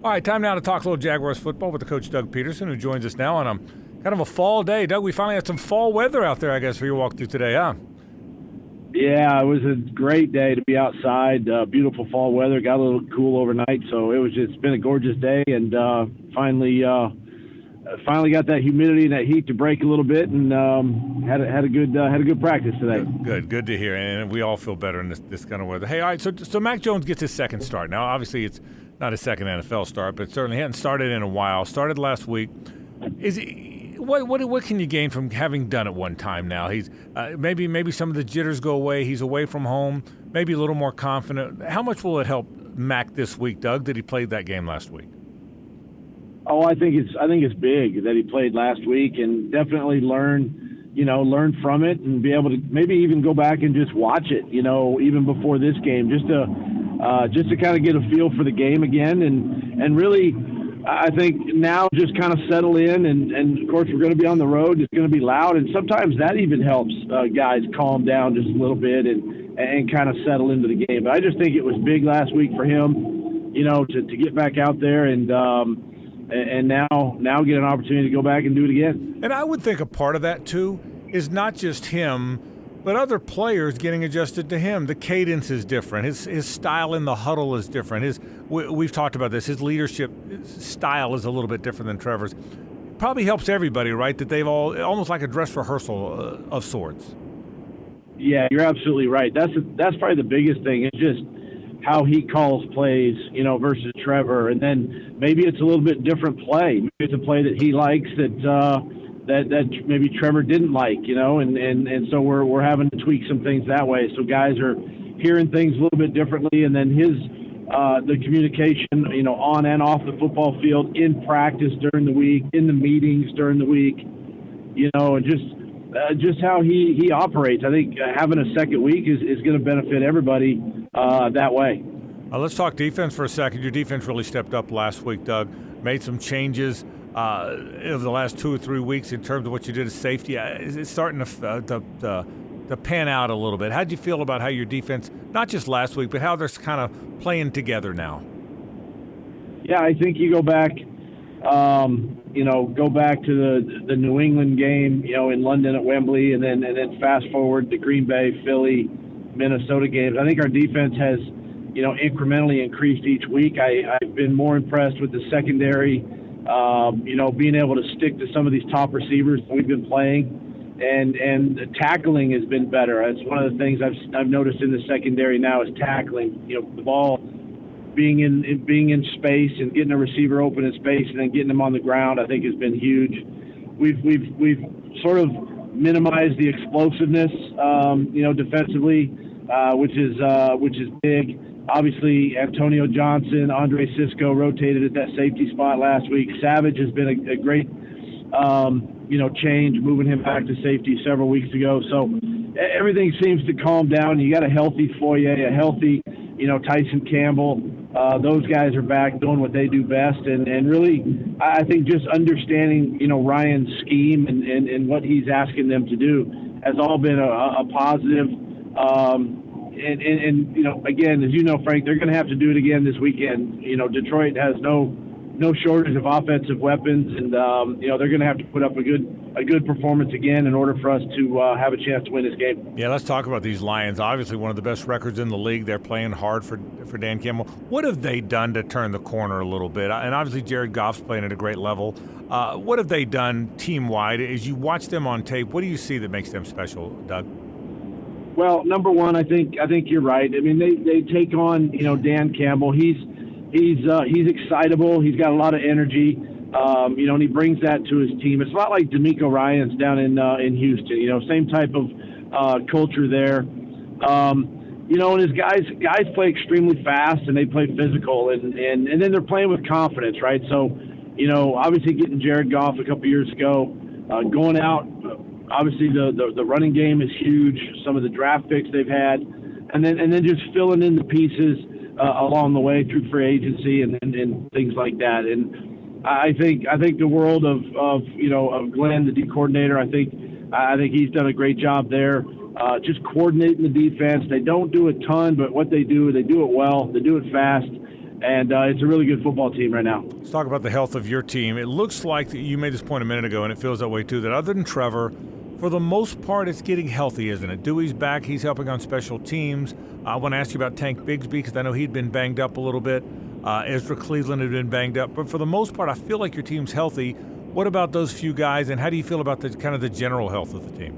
All right, time now to talk a little Jaguars football with the coach Doug Pederson, who joins us now on a kind of a fall day. Doug, we finally had some fall weather out there, I guess, for your walkthrough today, huh? Yeah, it was a great day to be outside. Beautiful fall weather. Got a little cool overnight, so it's been a gorgeous day, and finally got that humidity and that heat to break a little bit, and had a good practice today. Good to hear, and we all feel better in this kind of weather. Hey, all right, so Mac Jones gets his second start now. Obviously, it's not his second NFL start, but certainly hadn't started in a while. Started last week. What can you gain from having done it one time now? He's maybe some of the jitters go away. He's away from home, maybe a little more confident. How much will it help Mac this week, Doug? Did he play that game last week? Oh, I think it's big that he played last week, and definitely learn from it and be able to maybe even go back and just watch it, even before this game, just to kind of get a feel for the game again, and really, I think now just kind of settle in, and of course we're going to be on the road. It's going to be loud, and sometimes that even helps guys calm down just a little bit and kind of settle into the game. But I just think it was big last week for him, to get back out there and now get an opportunity to go back and do it again. And I would think a part of that too is not just him, but other players getting adjusted to him. The cadence is different. His style in the huddle is different. We've talked about this. His leadership style is a little bit different than Trevor's. Probably helps everybody, right? That they've all almost like a dress rehearsal of sorts. Yeah, you're absolutely right. That's probably the biggest thing. It's just how he calls plays, versus Trevor, and then maybe it's a little bit different play. Maybe it's a play that he likes that maybe Trevor didn't like, and so we're having to tweak some things that way. So guys are hearing things a little bit differently, and then the communication, on and off the football field, in practice during the week, in the meetings during the week, and just how he operates. I think having a second week is going to benefit everybody that way. Let's talk defense for a second. Your defense really stepped up last week, Doug. Made some changes over the last 2 or 3 weeks in terms of what you did as safety. It's starting to pan out a little bit. How did you feel about how your defense, not just last week, but how they're kind of playing together now? Yeah, I think you go back to the New England game, in London at Wembley, and then fast forward to Green Bay, Philly, Minnesota games. I think our defense has, incrementally increased each week. I've been more impressed with the secondary, being able to stick to some of these top receivers that we've been playing, and tackling has been better. That's one of the things I've noticed in the secondary now is tackling. The ball being in space and getting a receiver open in space and then getting them on the ground, I think has been huge. We've sort of minimized the explosiveness, defensively, which is big. Obviously, Antonio Johnson, Andre Sisco rotated at that safety spot last week. Savage has been a great, change, moving him back to safety several weeks ago. So everything seems to calm down. You got a healthy Foye, a healthy, Tyson Campbell. Those guys are back doing what they do best. And really, I think just understanding, Ryan's scheme and what he's asking them to do has all been a positive. And again, as you know, Frank, they're going to have to do it again this weekend. Detroit has no shortage of offensive weapons, and they're going to have to put up a good performance again in order for us to have a chance to win this game. Yeah, let's talk about these Lions. Obviously, one of the best records in the league. They're playing hard for Dan Campbell. What have they done to turn the corner a little bit? And obviously, Jared Goff's playing at a great level. What have they done team-wide? As you watch them on tape, what do you see that makes them special, Doug? Well, number one, I think you're right. I mean, they take on Dan Campbell. He's excitable. He's got a lot of energy. And he brings that to his team. It's a lot like DeMeco Ryans down in Houston. Same type of culture there. And his guys play extremely fast and they play physical, and then they're playing with confidence, right? So, obviously getting Jared Goff a couple years ago, going out. Obviously, the running game is huge. Some of the draft picks they've had, and then just filling in the pieces along the way through free agency and things like that. And I think the world of Glenn, the D coordinator. I think he's done a great job there, just coordinating the defense. They don't do a ton, but what they do it well. They do it fast. And it's a really good football team right now. Let's talk about the health of your team. It looks like you made this point a minute ago, and it feels that way too, that other than Trevor, for the most part, it's getting healthy, isn't it? Dewey's back. He's helping on special teams. I want to ask you about Tank Bigsby because I know he'd been banged up a little bit. Ezra Cleveland had been banged up. But for the most part, I feel like your team's healthy. What about those few guys, and how do you feel about the kind of the general health of the team?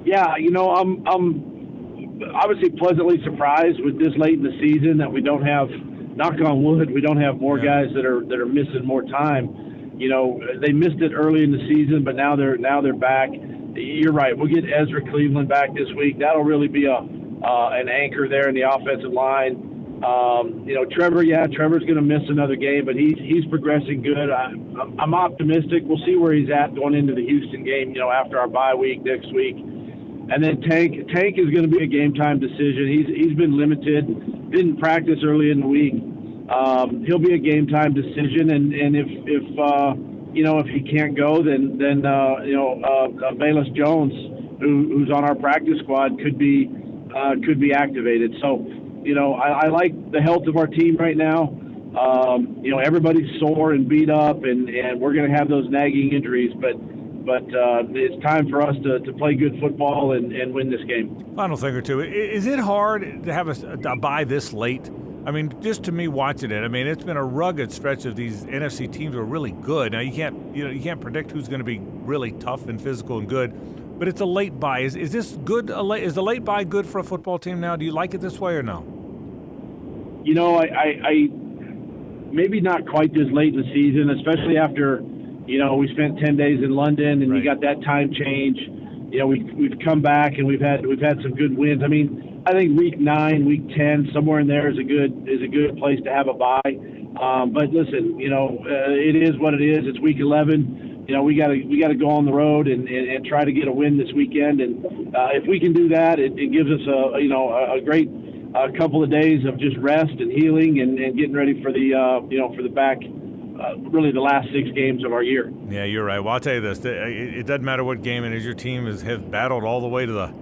Yeah, I'm obviously pleasantly surprised with this late in the season that we don't have, knock on wood, we don't have more guys that are missing more time. They missed it early in the season, but now they're back. You're right. We'll get Ezra Cleveland back this week. That'll really be an anchor there in the offensive line. Trevor's going to miss another game, but he's progressing good. I'm optimistic. We'll see where he's at going into the Houston game, after our bye week next week. And then Tank is going to be a game time decision. He's been limited, didn't practice early in the week. He'll be a game time decision, and if he can't go, then Bayless Jones, who's on our practice squad, could be activated. So, I like the health of our team right now. Everybody's sore and beat up, and we're going to have those nagging injuries, but it's time for us to play good football and win this game. Final thing or two. Is it hard to have a bye this late? I mean, just to me watching it, it's been a rugged stretch of these NFC teams who are really good. Now you can't predict who's going to be really tough and physical and good, but it's a late bye. Is this good? Is the late bye good for a football team now? Do you like it this way or no? I maybe not quite this late in the season, especially after we spent 10 days in London and right. You got that time change. We've come back and we've had some good wins. I think week 9, week 10, somewhere in there is a good place to have a bye. But listen, it is what it is. It's week 11. We got to go on the road and try to get a win this weekend. And if we can do that, it gives us a great couple of days of just rest and healing and getting ready for the back. Really the last 6 games of our year. Yeah, you're right. Well, I'll tell you this. It doesn't matter what game it is. Your team has battled all the way to the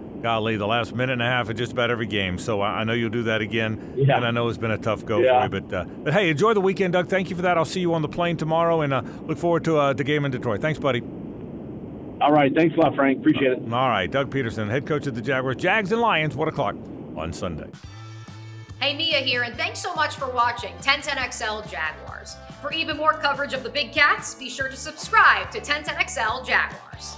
last minute and a half of just about every game. So I know you'll do that again. Yeah. And I know it's been a tough go for you. But hey, enjoy the weekend, Doug. Thank you for that. I'll see you on the plane tomorrow, and look forward to the game in Detroit. Thanks, buddy. All right. Thanks a lot, Frank. Appreciate it. All right. Doug Pederson, head coach of the Jaguars. Jags and Lions, 1 o'clock on Sunday. Hey, Mia here, and thanks so much for watching 1010XL Jaguars. For even more coverage of the Big Cats, be sure to subscribe to 1010XL Jaguars.